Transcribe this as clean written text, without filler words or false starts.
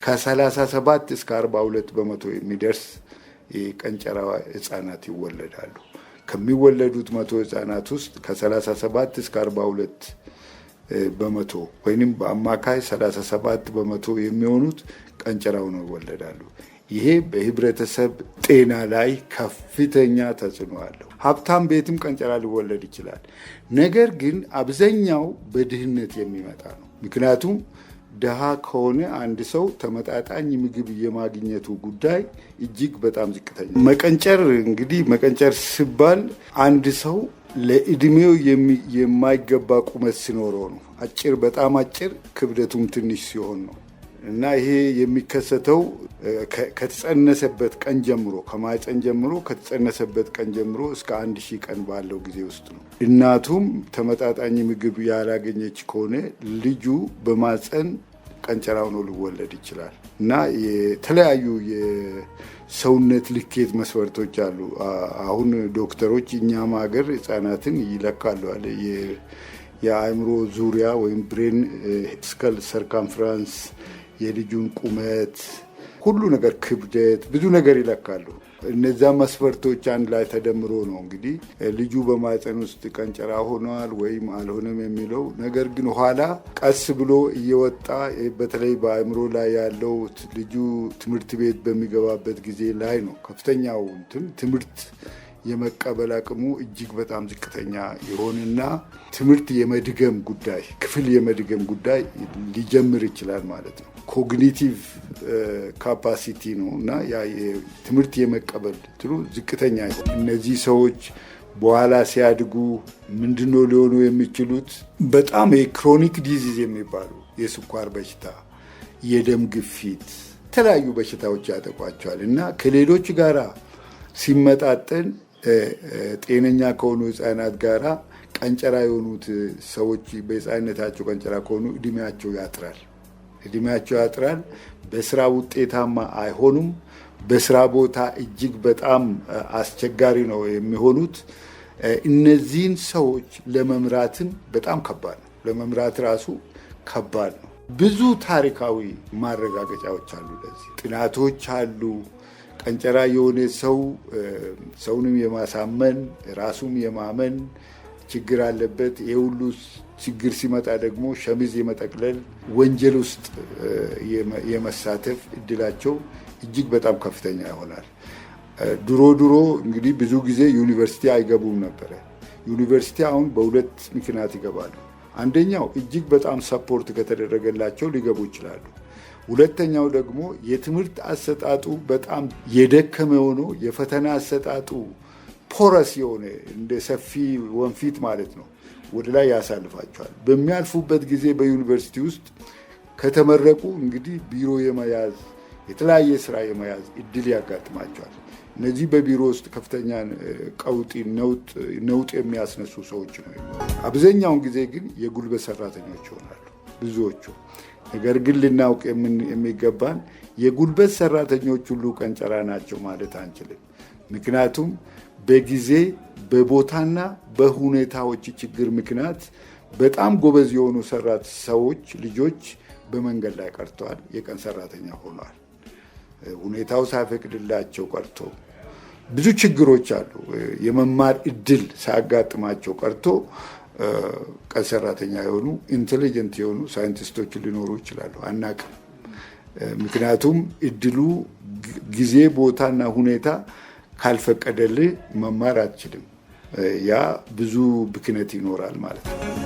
ከ37 እስከ 42 በመቶ የሚደርስ የቀንጨራ ህጻናት ይወለዳሉ። ከሚወለዱት 100 ህጻናት ውስጥ ከ37 እስከ 42 በመቶ ወይንም በአማካይ 37 በመቶ የሚሆኑት ቀንጨራው ነው ይወለዳሉ። ይሄ በህብረተሰብ ጤና ላይ ከፍተኛ ተጽዕኖ አለው። ሀብታም ቤትም ቀንጨራ ሊወለድ ይችላል። ነገር ግን አብዛኛው በድህነት የሚመጣ ነው። ምክንያቱም ደሃ ከሆነ አንድ ሰው ተመጣጣኝ ምግብ የማግኘቱ ጉዳይ እጅግ በጣም ዝቅተኛ። መቀንጨር ሲባል አንድ ሰው ለእድሜው የማይገባ ቁመት ሲኖረው ነው። በጣም አጭር ክብደቱም ትንሽ ሲሆን ነው። እና ይሄ የሚከሰተው ከተጸነሰበት ቀን ጀምሮ ከማህፀን ጀምሮ ከተጸነሰበት ቀን ጀምሮ እስከ 1000 ቀን ባለው ጊዜ ውስጥ ነው። እናቱም ተመጣጣኝ ምግብ ያላገኘች ከሆነ ልጁ በማህፀን ቀንጨራው ነው ሊወለድ ይችላል። እና የተለያዩ የሰውነት ልኬት መስፈርቶች አሉ። አሁን ዶክተሮች እኛም ሀገር ህጻናትን ይለካሉ አለ የአእምሮ ዙሪያ ወይም ብሬን ስከል ሰርከምፍራንስ፣ የልጁን ቁመት፣ ሁሉ ነገር ክብደት፣ ብዙ ነገር ይለካሉ። እነዛ መስፈርቶች አንድ ላይ ተደምሮ ነው እንግዲህ ልጁ በማህፀን ውስጥ ቀንጨራ ሆኗል ወይም አልሆነም የሚለው ነገር። ግን ኋላ ቀስ ብሎ እየወጣ በተለይ በአእምሮ ላይ ያለው ልጁ ትምህርት ቤት በሚገባበት ጊዜ ላይ ነው ከፍተኛው ትምህርት የመቀበል አቅሙ እጅግ በጣም ዝቅተኛ የሆነና ትምህርት የመድገም ጉዳይ ክፍል የመድገም ጉዳይ ሊጀምር ይችላል ማለት ነው። ኮግኒቲቭ ካፓሲቲ ነው እና ትምህርት የመቀበል ዝቅተኛ። እነዚህ ሰዎች በኋላ ሲያድጉ ምንድነው ሊሆኑ የሚችሉት? በጣም የክሮኒክ ዲዚዝ የሚባሉ የስኳር በሽታ፣ የደም ግፊት፣ የተለያዩ በሽታዎች ያጠቋቸዋል እና ከሌሎች ጋራ ሲመጣጠን ጤነኛ ከሆኑ ህጻናት ጋራ ቀንጨራ የሆኑት ሰዎች በህፃንነታቸው ቀንጨራ ከሆኑ እድሜያቸው ያጥራል። በስራ ውጤታማ አይሆኑም። በስራ ቦታ እጅግ በጣም አስቸጋሪ ነው የሚሆኑት። እነዚህን ሰዎች ለመምራትም በጣም ከባድ ነው። ለመምራት ራሱ ከባድ ነው። ብዙ ታሪካዊ ማረጋገጫዎች አሉ። ለዚህ ጥናቶች አሉ። ቀንጨራ የሆነ ሰው ሰውንም የማሳመን ራሱም የማመን ችግር አለበት። የሁሉ ችግር ሲመጣ ደግሞ ሸሚዝ የመጠቅለል ወንጀል ውስጥ የመሳተፍ እድላቸው እጅግ በጣም ከፍተኛ ይሆናል። ድሮ እንግዲህ ብዙ ጊዜ ዩኒቨርሲቲ አይገቡም ነበረ። ዩኒቨርሲቲ አሁን በሁለት ምክንያት ይገባሉ። አንደኛው እጅግ በጣም ሰፖርት ከተደረገላቸው ሊገቡ ይችላሉ። ሁለተኛው ደግሞ የትምህርት አሰጣጡ በጣም የደከመ ሆኖ የፈተና አሰጣጡ ፖረስ የሆነ እንደ ሰፊ ወንፊት ማለት ነው ወደ ላይ ያሳልፋቸዋል። በሚያልፉበት ጊዜ በዩኒቨርሲቲ ውስጥ ከተመረቁ እንግዲህ ቢሮ የመያዝ የተለያየ ስራ የመያዝ እድል ያጋጥማቸዋል። እነዚህ በቢሮ ውስጥ ከፍተኛ ቀውጢ ነውጥ የሚያስነሱ ሰዎች ነው። አብዛኛውን ጊዜ ግን የጉልበት ሰራተኞች ይሆናሉ ብዙዎቹ። ነገር ግን ልናውቅ የሚገባን የጉልበት ሰራተኞች ሁሉ ቀንጨራ ናቸው ማለት አንችልም። ምክንያቱም በጊዜ በቦታና በሁኔታዎች ችግር ምክንያት በጣም ጎበዝ የሆኑ ልጆች በመንገድ ላይ ቀርተዋል፣ የቀን ሰራተኛ ሆነዋል። ሁኔታው ሳይፈቅድላቸው ቀርቶ ብዙ ችግሮች አሉ። የመማር እድል ሳያጋጥማቸው ቀርቶ ቀን ሰራተኛ የሆኑ ኢንቴሊጀንት የሆኑ ሳይንቲስቶች ሊኖሩ ይችላሉ፣ አናውቅም። ምክንያቱም እድሉ ጊዜ ቦታና ሁኔታ ካልፈቀደልህ መማር አትችልም። ያ ብዙ ብክነት ይኖራል ማለት ነው።